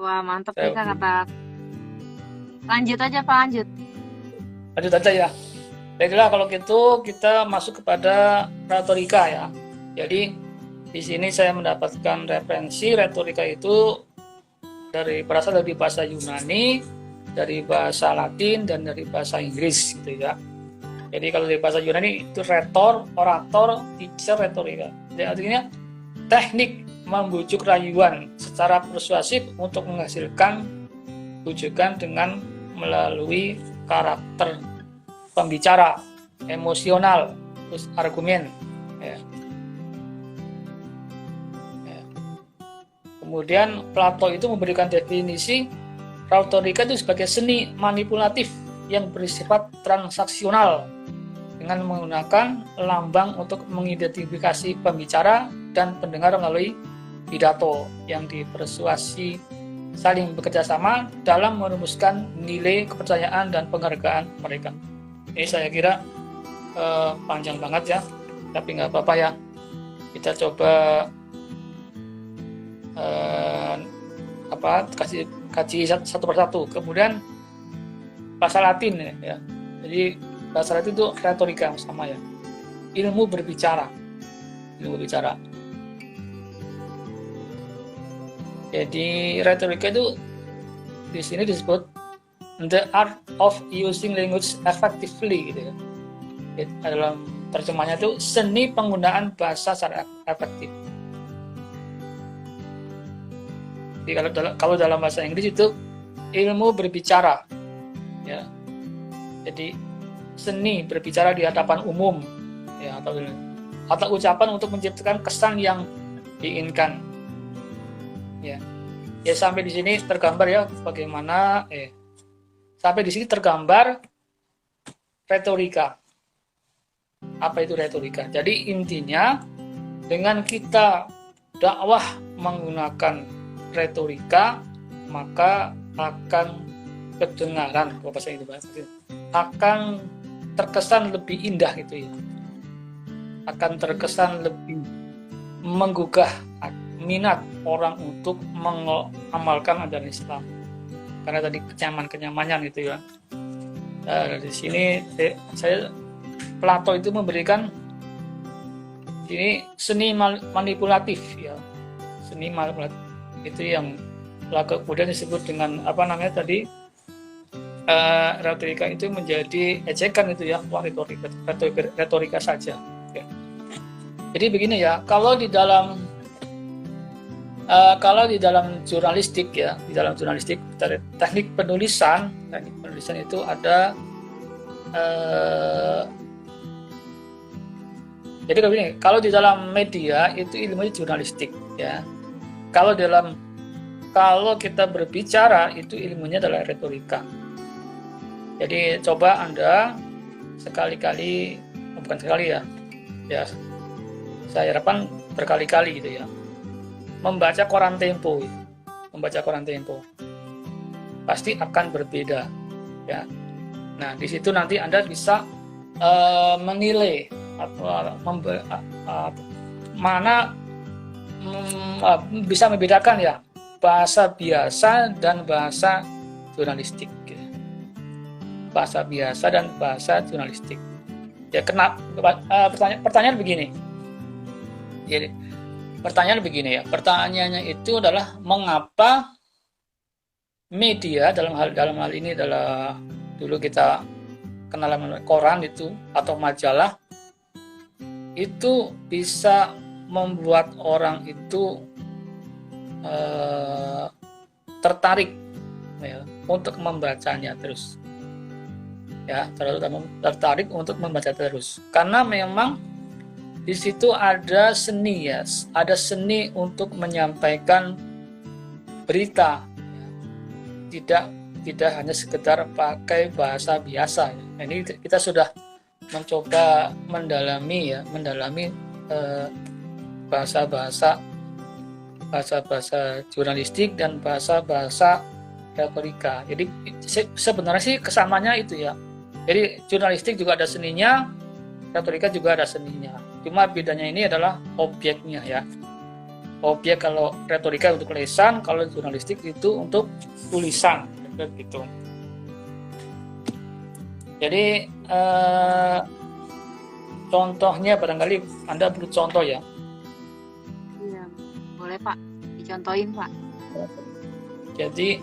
Wah, mantap nih Saya Kak, kata. Lanjut aja Pak, lanjut. lanjut aja ya. Baiklah, kalau gitu kita masuk kepada retorika ya. Jadi di sini saya mendapatkan referensi retorika itu berasal dari bahasa Yunani, dari bahasa Latin, dan dari bahasa Inggris gitu ya. Jadi kalau dari bahasa Yunani itu retor, orator, teacher, retorika. Jadi artinya teknik membujuk rayuan secara persuasif untuk menghasilkan bujukan dengan melalui karakter pembicara, emosional, terus argumen. Ya. Ya. Kemudian Plato itu memberikan definisi retorika itu sebagai seni manipulatif yang bersifat transaksional dengan menggunakan lambang untuk mengidentifikasi pembicara dan pendengar melalui pidato yang dipersuasi saling bekerja sama dalam merumuskan nilai kepercayaan dan penghargaan mereka. Ini saya kira panjang banget ya, tapi nggak apa-apa ya. Kita coba kaji satu persatu. Kemudian bahasa Latin ya. Jadi bahasa Latin itu retorika sama ya. Ilmu berbicara. Ilmu berbicara. Jadi retorika itu di sini disebut the art of using language effectively gitu ya. Dalam terjemahnya itu seni penggunaan bahasa secara efektif. Jadi kalau dalam bahasa Inggris itu ilmu berbicara ya. Jadi seni berbicara di hadapan umum ya, atau ucapan untuk menciptakan kesan yang diinginkan ya. Ya sampai di sini tergambar ya bagaimana sampai di sini tergambar retorika. Apa itu retorika? Jadi intinya dengan kita dakwah menggunakan retorika, maka akan kedengaran, kalau bahasa itu akan terkesan lebih indah gitu ya. Akan terkesan lebih menggugah minat orang untuk mengamalkan ajaran Islam. Karena tadi kenyamanan gitu ya. Di sini Plato itu memberikan ini seni manipulatif ya. Seni manipulatif itu yang kemudian disebut dengan apa namanya tadi retorika itu menjadi ejekan itu ya, wah retorika saja ya. Jadi begini ya, kalau di dalam jurnalistik ya, di dalam jurnalistik teknik penulisan itu ada jadi begini, kalau di dalam media itu ilmunya jurnalistik ya. Kalau kita berbicara itu ilmunya adalah retorika. Jadi coba Anda sekali-kali, bukan sekali ya, saya harapkan berkali-kali gitu ya, membaca koran Tempo, pasti akan berbeda ya. Nah di situ nanti Anda bisa menilai mana bisa membedakan ya bahasa biasa dan bahasa jurnalistik. Bahasa biasa dan bahasa jurnalistik. Ya kenapa? Pertanyaan begini. Jadi pertanyaannya itu adalah mengapa media dalam hal ini adalah dulu kita kenal koran itu atau majalah itu bisa membuat orang itu tertarik ya, untuk membacanya terus. Ya, tertarik untuk membaca terus. Karena memang di situ ada seni ya, ada seni untuk menyampaikan berita. Tidak hanya sekedar pakai bahasa biasa. Ini kita sudah mencoba mendalami bahasa-bahasa jurnalistik dan bahasa-bahasa retorika. Jadi sebenarnya sih kesamanya itu ya. Jadi jurnalistik juga ada seninya, retorika juga ada seninya. Cuma bedanya ini adalah objeknya ya. Objek kalau retorika untuk lisan, kalau jurnalistik itu untuk tulisan gitu. Jadi contohnya barangkali Anda perlu contoh ya. Iya, boleh Pak, dicontohin Pak. Jadi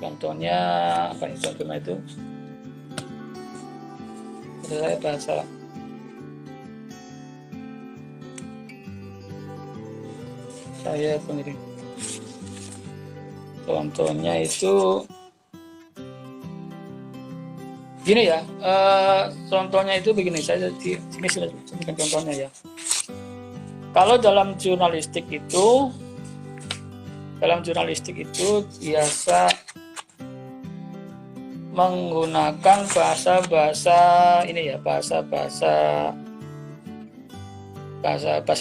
contohnya apa nih contohnya itu? Adalah bahasa saya pengirim. Contohnya itu gini ya, contohnya itu begini, saya di sini sudah sebutkan contohnya ya. Kalau dalam jurnalistik itu biasa menggunakan bahasa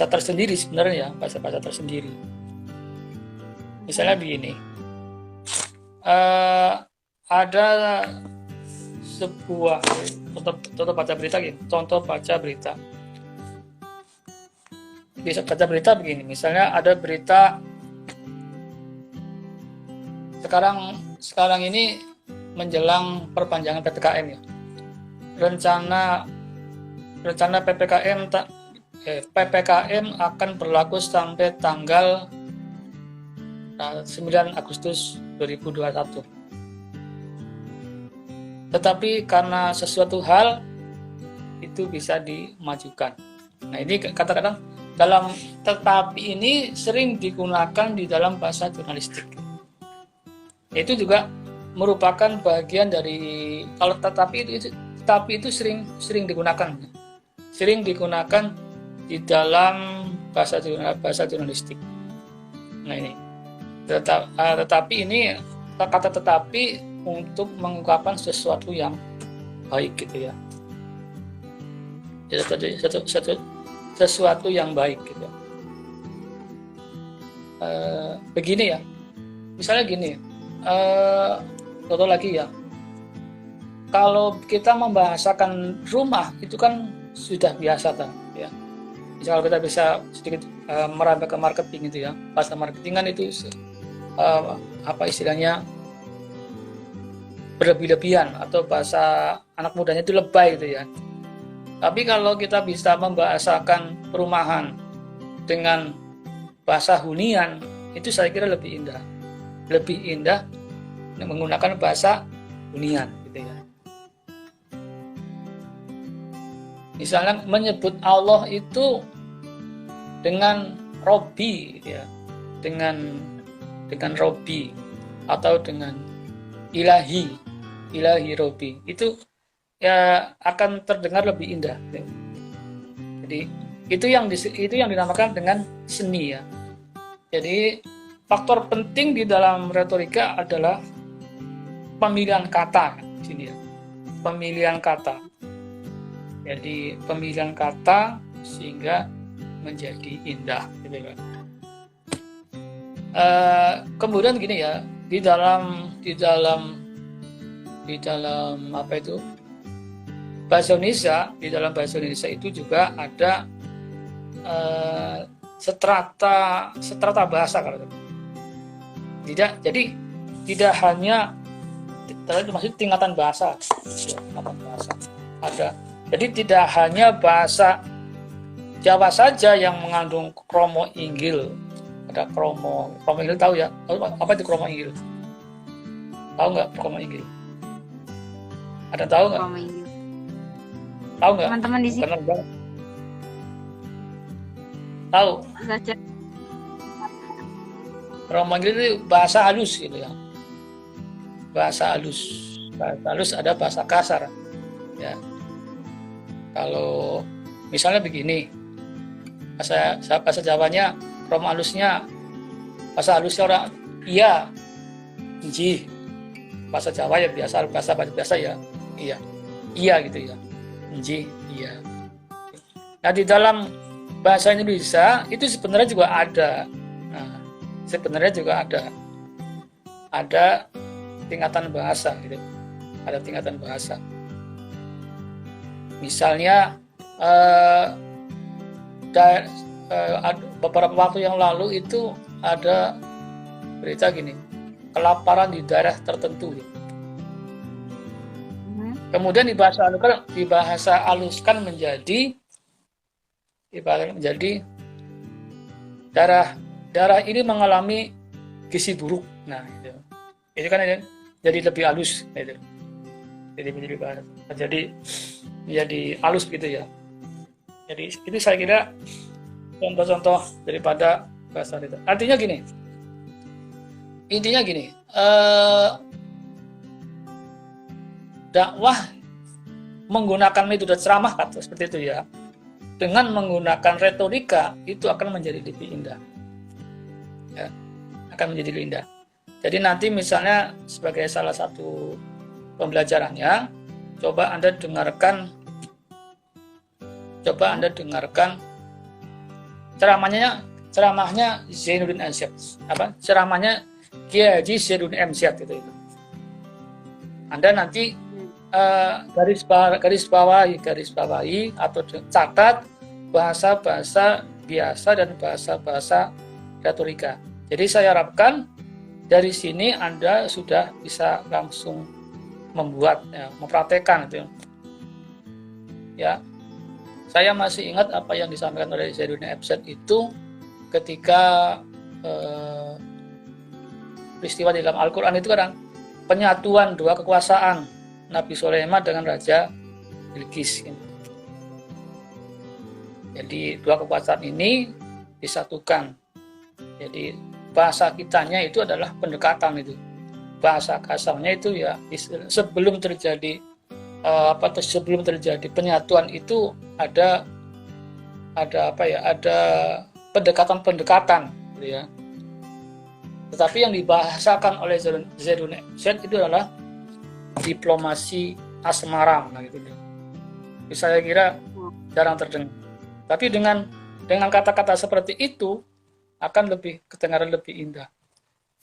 tersendiri sebenarnya, bahasa tersendiri. Misalnya begini, ada sebuah contoh baca berita gitu. Bisa baca berita begini, misalnya ada berita sekarang ini menjelang perpanjangan PPKM ya. Rencana PPKM akan berlaku sampai tanggal 9 Agustus 2021. Tetapi karena sesuatu hal itu bisa dimajukan. Nah, ini kata-kata dalam tetapi ini sering digunakan di dalam bahasa jurnalistik. Itu juga merupakan bagian dari kalau tetapi itu sering digunakan di dalam bahasa jurnalistik. Nah, ini tetapi ini kata tetapi untuk mengungkapkan sesuatu yang baik gitu ya. Jadi sesuatu yang baik gitu. Begini ya, misalnya gini, contoh lagi ya, kalau kita membahasakan rumah itu kan sudah biasa kan ya. Misal kita bisa sedikit merambah ke marketing itu ya, bahasa marketing kan itu apa istilahnya berlebih-lebihan atau bahasa anak mudanya itu lebay gitu ya. Tapi kalau kita bisa membahasakan perumahan dengan bahasa hunian, itu saya kira lebih indah menggunakan bahasa hunian gitu ya. Misalnya menyebut Allah itu dengan Robbi gitu ya, dengan Robbi atau dengan ilahi Robbi, itu ya akan terdengar lebih indah. Jadi itu yang dinamakan dengan seni ya. Jadi faktor penting di dalam retorika adalah pemilihan kata di sini ya. Pemilihan kata. Jadi pemilihan kata sehingga menjadi indah gitu kan. Kemudian gini ya, di dalam apa itu? Bahasa Indonesia itu juga ada strata bahasa kalau jadi tidak hanya maksud tingkatan bahasa ada. Jadi tidak hanya bahasa Jawa saja yang mengandung kromo inggil. Ada kromo inggil, tahu ya? Apa itu kromo inggil? Tahu nggak kromo inggil? Ada tahu nggak? Tahu nggak? Teman-teman di sini tahu? saja. Kromo inggil itu bahasa halus gitu ya. Bahasa halus ada bahasa kasar ya. Kalau misalnya begini, bahasa Jawanya, kromo halusnya, bahasa halusnya orang iya, inji, bahasa Jawa ya biasa ya, iya. iya gitu ya. Nji, iya. Nah, di dalam bahasa Indonesia itu sebenarnya juga ada. Nah, sebenarnya juga ada tingkatan bahasa gitu. Ada tingkatan bahasa. Misalnya beberapa waktu yang lalu itu ada berita gini, kelaparan di daerah tertentu. Kemudian dibahasa aluskan menjadi daerah ini mengalami gizi buruk. Nah, itu kan jadi lebih halus, gitu. Jadi halus gitu ya. Jadi itu saya kira contoh-contoh daripada bahasa itu. Intinya gini, dakwah menggunakan metode ceramah kata seperti itu ya, dengan menggunakan retorika itu akan menjadi lebih indah, ya, akan menjadi lebih indah. Jadi nanti misalnya sebagai salah satu pembelajarannya, coba Anda dengarkan ceramahnya Zainuddin Amsyad, ceramahnya Kiai Haji Zainuddin Amsyad itu. Anda nanti garis bawahi atau catat bahasa-bahasa biasa dan bahasa-bahasa retorika. Jadi saya harapkan dari sini Anda sudah bisa langsung membuat, ya, mempraktekkan itu. Ya, saya masih ingat apa yang disampaikan oleh Zainuddin Amsyad itu ketika peristiwa di dalam Al-Quran itu kan penyatuan dua kekuasaan Nabi Sulaiman dengan Raja Bilqis. Jadi dua kekuasaan ini disatukan. Jadi bahasa kitanya itu adalah pendekatan itu. Bahasa kasarnya itu ya sebelum terjadi penyatuan itu ada pendekatan gitu ya. Tetapi yang dibahasakan oleh Zainuddin Amsyad itu adalah diplomasi asmara, nah gitu. Saya kira jarang terdengar. Tapi dengan kata-kata seperti itu akan lebih kedengaran lebih indah.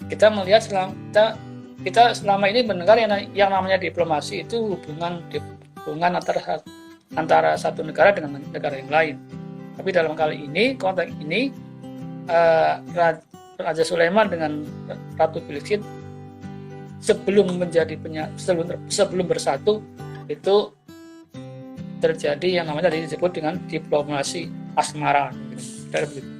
Kita melihat kita selama ini mendengar yang namanya diplomasi itu hubungan antara satu negara dengan negara yang lain. Tapi dalam kali ini, konteks ini, Raja Sulaiman dengan Ratu Bilqis sebelum bersatu itu terjadi yang namanya disebut dengan diplomasi asmara. Begitu.